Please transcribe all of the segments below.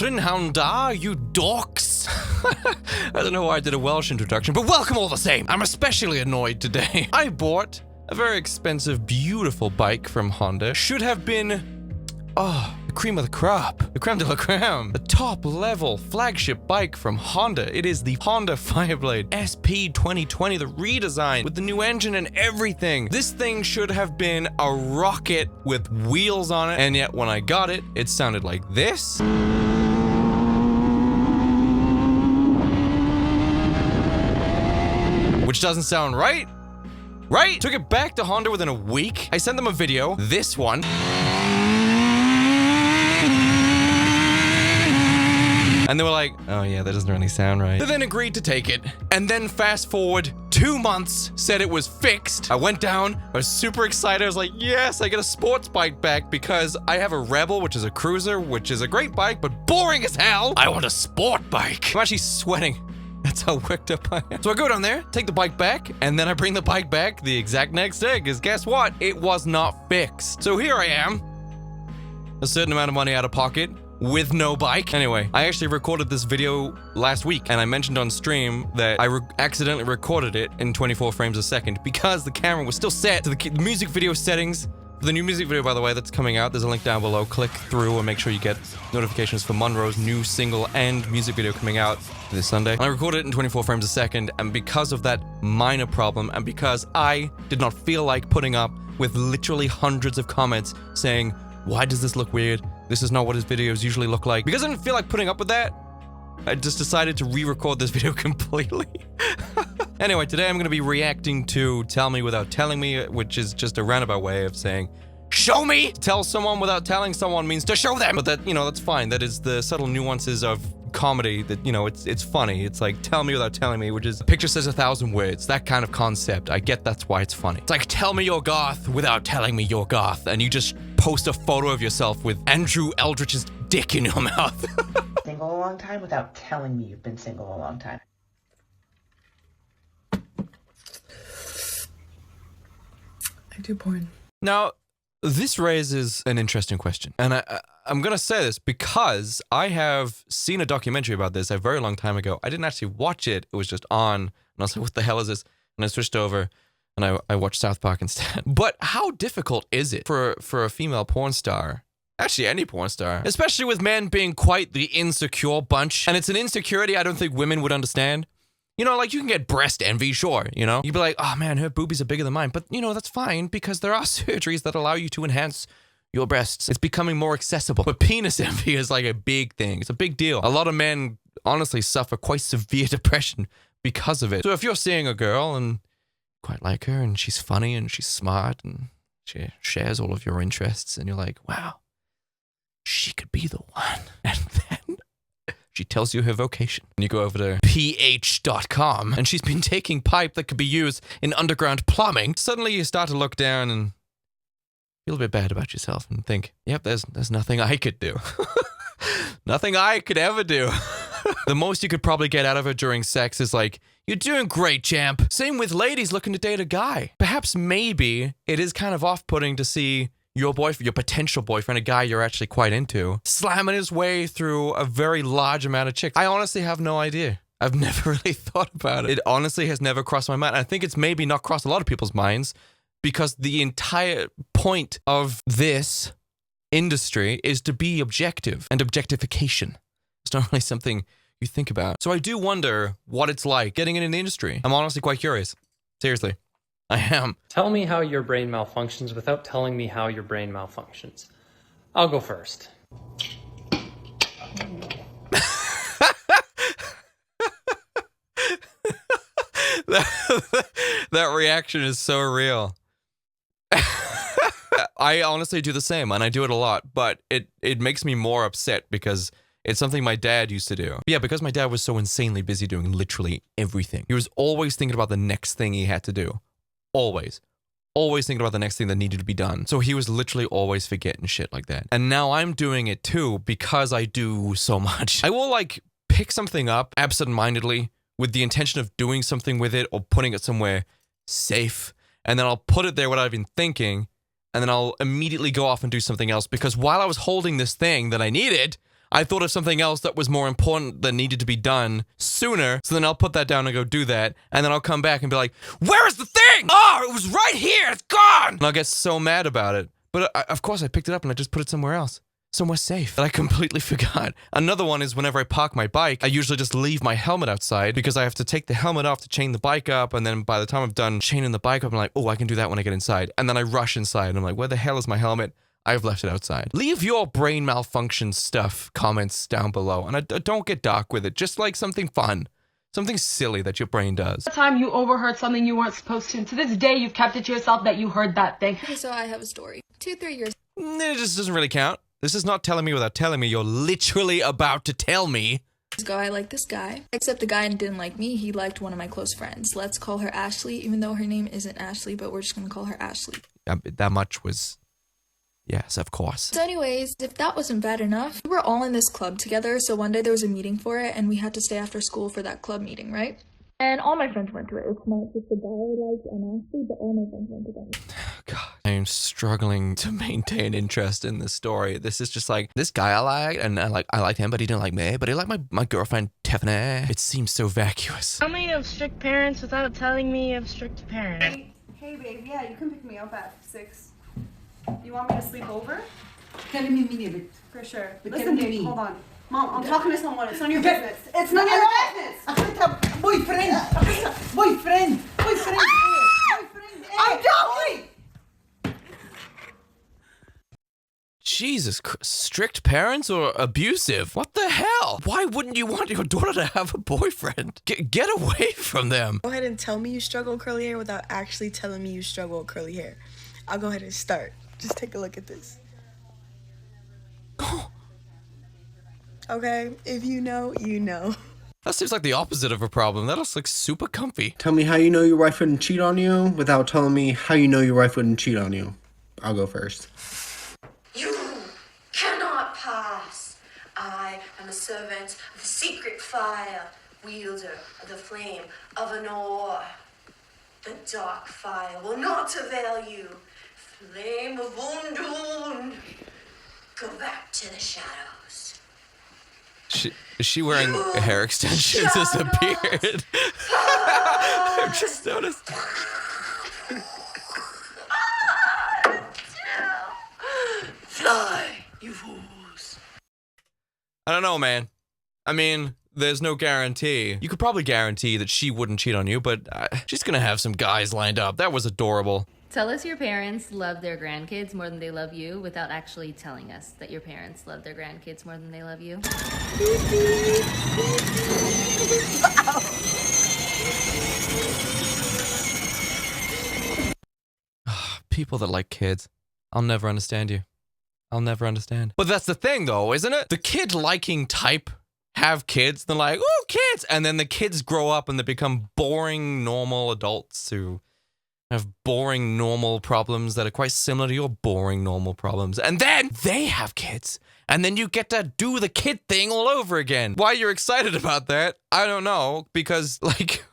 Trynhoundar, you dorks. I don't know why I did a Welsh introduction, but welcome all the same. I'm especially annoyed today. I bought a very expensive, beautiful bike from Honda. Should have been, the cream of the crop. The creme de la creme. The top level flagship bike from Honda. It is the Honda Fireblade SP 2020, the redesign with the new engine and everything. This thing should have been a rocket with wheels on it. And yet when I got it, it sounded like this. Which doesn't sound right. Right? Took it back to Honda within a week. I sent them a video. This one. And they were like, oh yeah, that doesn't really sound right. They then agreed to take it. And then fast forward 2 months, said it was fixed. I went down, I was super excited. I was like, yes, I get a sports bike back because I have a Rebel, which is a cruiser, which is a great bike, but boring as hell. I want a sport bike. I'm actually sweating. That's how worked up I am. So I go down there, take the bike back, and then I bring the bike back the exact next day, because guess what? It was not fixed. So here I am, a certain amount of money out of pocket, with no bike. Anyway, I actually recorded this video last week, and I mentioned on stream that I accidentally recorded it in 24 frames a second because the camera was still set to the music video settings. For the new music video, by the way, that's coming out, there's a link down below. Click through and make sure you get notifications for Munro's new single and music video coming out this Sunday. And I recorded it in 24 frames a second, and because of that minor problem, and because I did not feel like putting up with literally hundreds of comments saying, why does this look weird? This is not what his videos usually look like. Because I didn't feel like putting up with that, I just decided to re-record this video completely. Anyway, today I'm going to be reacting to Tell Me Without Telling Me, which is just a roundabout way of saying, show me! Tell someone without telling someone means to show them! But that, that's fine. That is the subtle nuances of comedy that, it's funny. It's like, tell me without telling me, which is, a picture says 1,000 words. That kind of concept. I get that's why it's funny. It's like, tell me you're goth without telling me you're goth. And you just post a photo of yourself with Andrew Eldritch's dick in your mouth. Single a long time without telling me you've been single a long time. I do porn. Now, this raises an interesting question. And I'm going to say this because I have seen a documentary about this a very long time ago. I didn't actually watch it. It was just on. And I was like, what the hell is this? And I switched over and I watched South Park instead. But how difficult is it for a female porn star? Actually, any porn star. Especially with men being quite the insecure bunch. And it's an insecurity I don't think women would understand. Like you can get breast envy, sure, You'd be like, oh man, her boobies are bigger than mine. But, that's fine because there are surgeries that allow you to enhance your breasts. It's becoming more accessible. But penis envy is like a big thing. It's a big deal. A lot of men honestly suffer quite severe depression because of it. So if you're seeing a girl and quite like her and she's funny and she's smart and she shares all of your interests and you're like, wow, she could be the one. And then she tells you her vocation. And you go over to ph.com and she's been taking pipe that could be used in underground plumbing. Suddenly you start to look down and feel a bit bad about yourself and think, yep, there's nothing I could do. Nothing I could ever do. The most you could probably get out of her during sex is like, you're doing great, champ. Same with ladies looking to date a guy. Perhaps maybe it is kind of off-putting to see your boyfriend, your potential boyfriend, a guy you're actually quite into, slamming his way through a very large amount of chicks. I honestly have no idea. I've never really thought about it. It honestly has never crossed my mind. I think it's maybe not crossed a lot of people's minds because the entire point of this industry is to be objective, and objectification. It's not really something you think about. So I do wonder what it's like getting in the industry. I'm honestly quite curious. Seriously. I am. Tell me how your brain malfunctions without telling me how your brain malfunctions. I'll go first. That reaction is so real. I honestly do the same, and I do it a lot, but it makes me more upset because it's something my dad used to do. Yeah, because my dad was so insanely busy doing literally everything. He was always thinking about the next thing he had to do. Always thinking about the next thing that needed to be done. So he was literally always forgetting shit like that. And now I'm doing it too because I do so much. I will like pick something up absentmindedly with the intention of doing something with it or putting it somewhere safe. And then I'll put it there without even thinking. And then I'll immediately go off and do something else because while I was holding this thing that I needed, I thought of something else that was more important that needed to be done sooner. So then I'll put that down and go do that. And then I'll come back and be like, where is the thing? Oh, it was right here. It's gone. And I'll get so mad about it. But of course I picked it up and I just put it somewhere else. Somewhere safe. That I completely forgot. Another one is whenever I park my bike, I usually just leave my helmet outside because I have to take the helmet off to chain the bike up. And then by the time I've done chaining the bike up, I'm like, oh, I can do that when I get inside. And then I rush inside and I'm like, where the hell is my helmet? I've left it outside. Leave your brain malfunction stuff comments down below. And don't get dark with it. Just like something fun. Something silly that your brain does. The time you overheard something you weren't supposed to, and to this day you've kept it to yourself that you heard that thing. Okay, so I have a story. 2-3 years. It just doesn't really count. This is not telling me without telling me. You're literally about to tell me. Ago, I liked this guy. Except the guy didn't like me. He liked one of my close friends. Let's call her Ashley, even though her name isn't Ashley, but we're just gonna call her Ashley. That much was... Yes, of course. So anyways, if that wasn't bad enough, we were all in this club together, so one day there was a meeting for it, and we had to stay after school for that club meeting, right? And all my friends went to it. It's not just the guy I liked and Ashley, but all my friends went together. God, I am struggling to maintain interest in this story. This is just like, this guy I liked, and I liked him, but he didn't like me, but he liked my girlfriend, Tiffany. It seems so vacuous. Tell me you have strict parents without telling me you have strict parents. Hey babe, yeah, you can pick me up at 6. You want me to sleep over? Tell me immediately. For sure. But Listen, tell me. babe, hold on. Mom, I'm talking to someone. It's none of your business. It's none of your business. Akita, boyfriend. Akita, boyfriend. Boyfriend. Boyfriend. I'm talking. Jesus Christ. Strict parents or abusive? What the hell? Why wouldn't you want your daughter to have a boyfriend? Get away from them. Go ahead and tell me you struggle with curly hair without actually telling me you struggle with curly hair. I'll go ahead and start. Just take a look at this. Okay, if you know, you know. That seems like the opposite of a problem. That looks like super comfy. Tell me how you know your wife wouldn't cheat on you without telling me how you know your wife wouldn't cheat on you. I'll go first. You cannot pass. I am a servant of the secret fire, wielder of the flame of Anor. The dark fire will not avail you. Flame of Undun. Go back to the shadows. Is she wearing hair extensions as a beard? I've just noticed. Fly, you fools. I don't know, man. I mean, there's no guarantee. You could probably guarantee that she wouldn't cheat on you, but she's gonna have some guys lined up. That was adorable. Tell us your parents love their grandkids more than they love you without actually telling us that your parents love their grandkids more than they love you. People that like kids. I'll never understand you. I'll never understand. But that's the thing though, isn't it? The kid liking type have kids, they're like, oh, kids! And then the kids grow up and they become boring, normal adults who have boring, normal problems that are quite similar to your boring, normal problems. And then they have kids. And then you get to do the kid thing all over again. Why you're excited about that, I don't know. Because, like,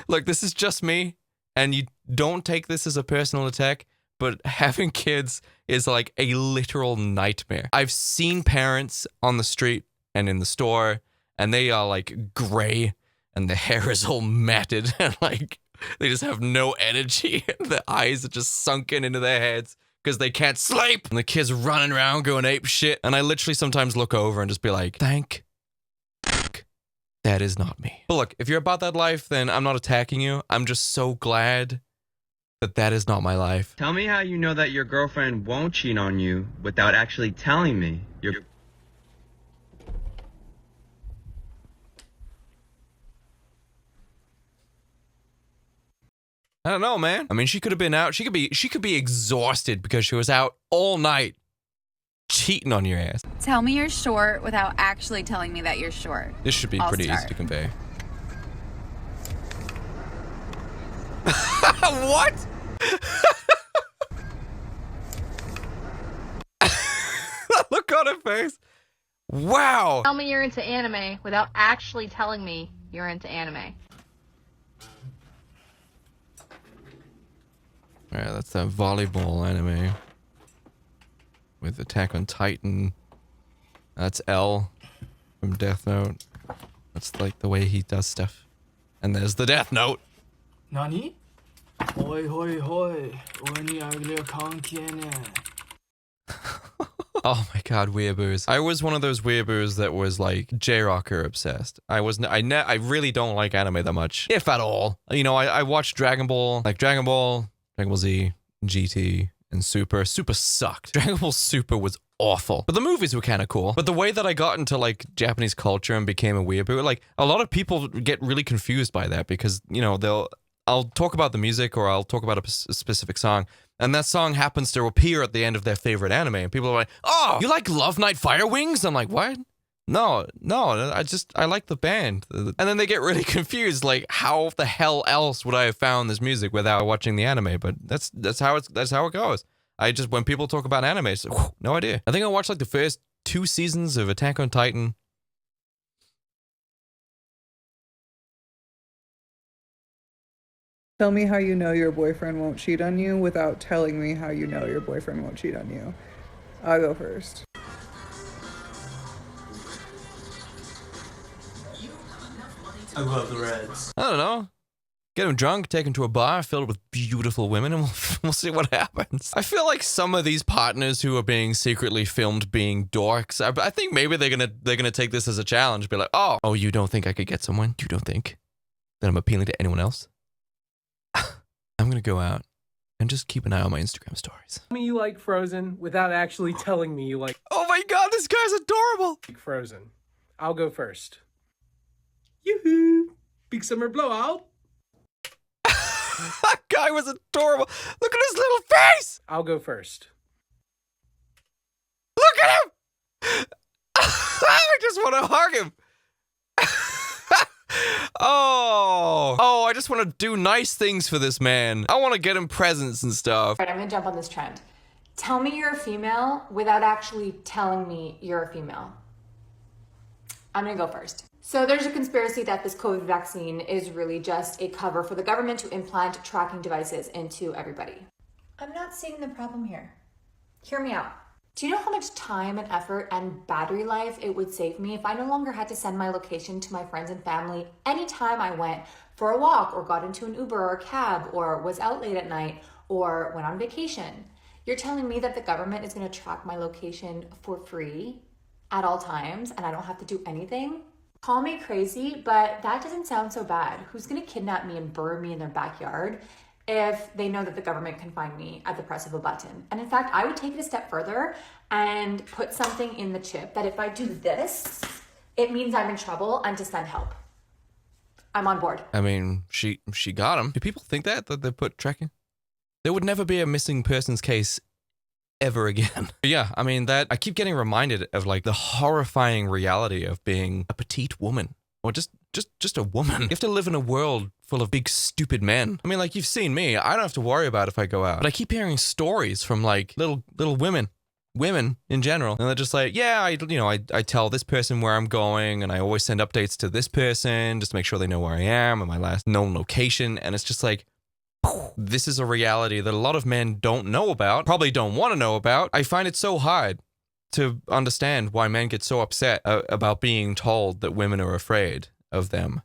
look, this is just me. And you don't take this as a personal attack. But having kids is like a literal nightmare. I've seen parents on the street and in the store. And they are, like, gray. And the hair is all matted. And, like... they just have no energy. The eyes are just sunken into their heads because they can't sleep. And the kids running around going ape shit. And I literally sometimes look over and just be like, thank that is not me. But look, if you're about that life, then I'm not attacking you. I'm just so glad that that is not my life. Tell me how you know that your girlfriend won't cheat on you without actually telling me. I don't know, man. I mean, she could have been out. She could be exhausted because she was out all night cheating on your ass. Tell me you're short without actually telling me that you're short. This should be pretty easy to convey. What? Look on her face. Wow. Tell me you're into anime without actually telling me you're into anime. Alright, that's that volleyball anime with Attack on Titan That's L from Death Note. That's like the way he does stuff. And there's the Death Note. Nani? Hoi hoi hoi. Oh my god, weeaboos. I was one of those weeaboos that was like J-Rocker obsessed. I really don't like anime that much, if at all. You know, I watched Dragon Ball, like Dragon Ball Z, GT, and Super. Super sucked. Dragon Ball Super was awful. But the movies were kind of cool. But the way that I got into like Japanese culture and became a weeaboo, like a lot of people get really confused by that because, you know, I'll talk about the music or I'll talk about a specific song, and that song happens to appear at the end of their favorite anime, and people are like, "Oh, you like Love Night Fire Wings?" I'm like, "What? No, I like the band." And then they get really confused, like, how the hell else would I have found this music without watching the anime? But that's how it goes. When people talk about anime, it's like, no idea. I think I watched like the first 2 seasons of Attack on Titan. Tell me how you know your boyfriend won't cheat on you without telling me how you know your boyfriend won't cheat on you. I'll go first. I love the Reds. I don't know. Get him drunk, take him to a bar filled with beautiful women, and we'll see what happens. I feel like some of these partners who are being secretly filmed being dorks, I think maybe they're gonna take this as a challenge. Be like, oh, you don't think I could get someone? You don't think that I'm appealing to anyone else? I'm gonna go out and just keep an eye on my Instagram stories. Tell me you like Frozen without actually telling me you like. Oh my god, this guy's adorable! Frozen. I'll go first. Yoo-hoo! Big summer blowout. That guy was adorable. Look at his little face! I'll go first. Look at him! I just want to hug him. Oh, I just want to do nice things for this man. I want to get him presents and stuff. All right, I'm gonna jump on this trend. Tell me you're a female without actually telling me you're a female. I'm gonna go first. So there's a conspiracy that this COVID vaccine is really just a cover for the government to implant tracking devices into everybody. I'm not seeing the problem here. Hear me out. Do you know how much time and effort and battery life it would save me if I no longer had to send my location to my friends and family anytime I went for a walk or got into an Uber or a cab or was out late at night or went on vacation? You're telling me that the government is going to track my location for free at all times and I don't have to do anything? Call me crazy, but that doesn't sound so bad. Who's going to kidnap me and bury me in their backyard if they know that the government can find me at the press of a button? And in fact, I would take it a step further and put something in the chip that if I do this, it means I'm in trouble and to send help. I'm on board. I mean, she got him. Do people think that they put tracking? There would never be a missing persons case ever again. But yeah, I mean, that I keep getting reminded of like the horrifying reality of being a petite woman or just a woman. You have to live in a world full of big stupid men. I mean, like, you've seen me. I don't have to worry about if I go out. But I keep hearing stories from like little women in general, and they're just like, yeah, I tell this person where I'm going, and I always send updates to this person just to make sure they know where I am and my last known location. And it's just like, this is a reality that a lot of men don't know about, probably don't want to know about. I find it so hard to understand why men get so upset about being told that women are afraid of them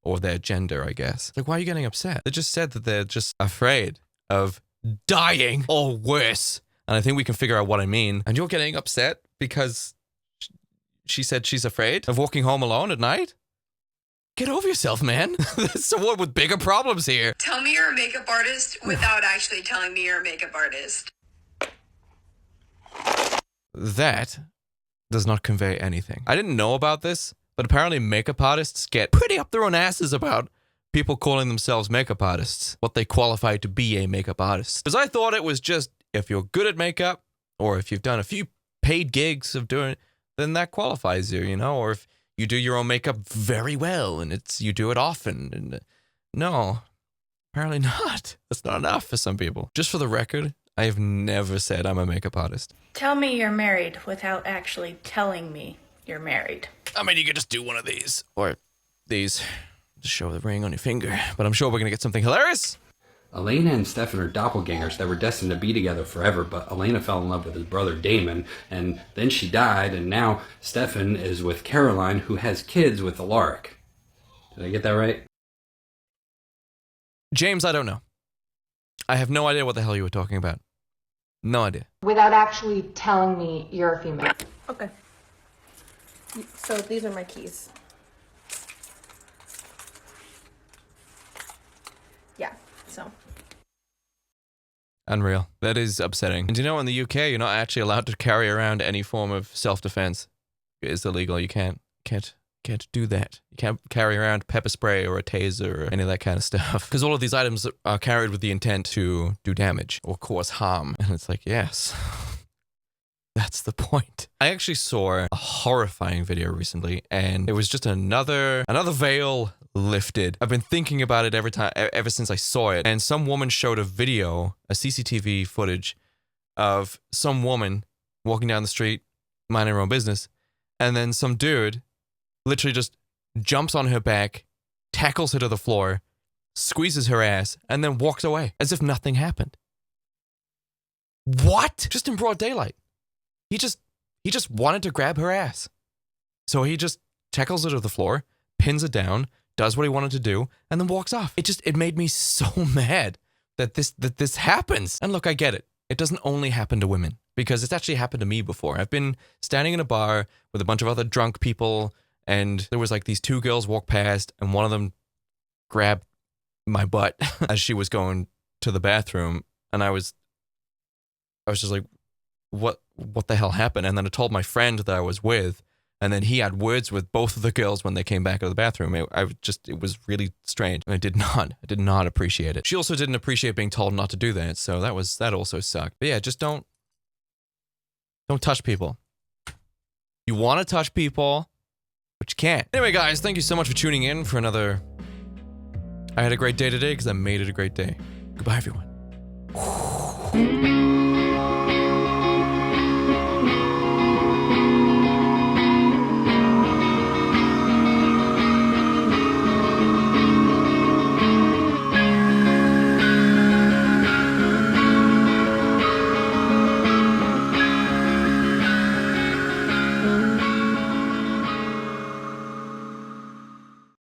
or their gender, I guess. Like, why are you getting upset? They just said that they're just afraid of dying or worse. And I think we can figure out what I mean. And you're getting upset because she said she's afraid of walking home alone at night? Get over yourself, man. There's someone with bigger problems here. Tell me you're a makeup artist without actually telling me you're a makeup artist. That does not convey anything. I didn't know about this, but apparently makeup artists get pretty up their own asses about people calling themselves makeup artists, what they qualify to be a makeup artist. Because I thought it was just if you're good at makeup, or if you've done a few paid gigs of doing it, then that qualifies you, you know, or if you do your own makeup very well and you do it often. And no, apparently not. That's not enough for some people. Just for the record, I have never said I'm a makeup artist. Tell me you're married without actually telling me you're married. I mean, you could just do one of these or these. Just show the ring on your finger, but I'm sure we're gonna get something hilarious. Elena and Stefan are doppelgangers that were destined to be together forever, but Elena fell in love with his brother Damon, and then she died, and now Stefan is with Caroline, who has kids with Alaric. Did I get that right? James, I don't know. I have no idea what the hell you were talking about. No idea. Without actually telling me you're a female. Okay. So these are my keys. Yeah, so. Unreal. That is upsetting. And you know, in the UK, you're not actually allowed to carry around any form of self-defense. It's illegal. You can't do that. You can't carry around pepper spray or a taser or any of that kind of stuff. Because all of these items are carried with the intent to do damage or cause harm. And it's like, yes, that's the point. I actually saw a horrifying video recently, and it was just another veil lifted. I've been thinking about it ever since I saw it. And some woman showed a video, a CCTV footage of some woman walking down the street, minding her own business, and then some dude literally just jumps on her back, tackles her to the floor, squeezes her ass, and then walks away as if nothing happened. What? Just in broad daylight. He just wanted to grab her ass. So he just tackles her to the floor, pins her down, does what he wanted to do, and then walks off. It made me so mad that this happens. And look, I get it. It doesn't only happen to women, because it's actually happened to me before. I've been standing in a bar with a bunch of other drunk people, and there was like these two girls walk past, and one of them grabbed my butt as she was going to the bathroom, and I was just like, what the hell happened? And then I told my friend that I was with, and then he had words with both of the girls when they came back out of the bathroom. It was really strange. I did not appreciate it. She also didn't appreciate being told not to do that, so that also sucked. But yeah, just don't touch people. You want to touch people, but you can't. Anyway, guys, thank you so much for tuning in for another I had a great day today because I made it a great day. Goodbye, everyone.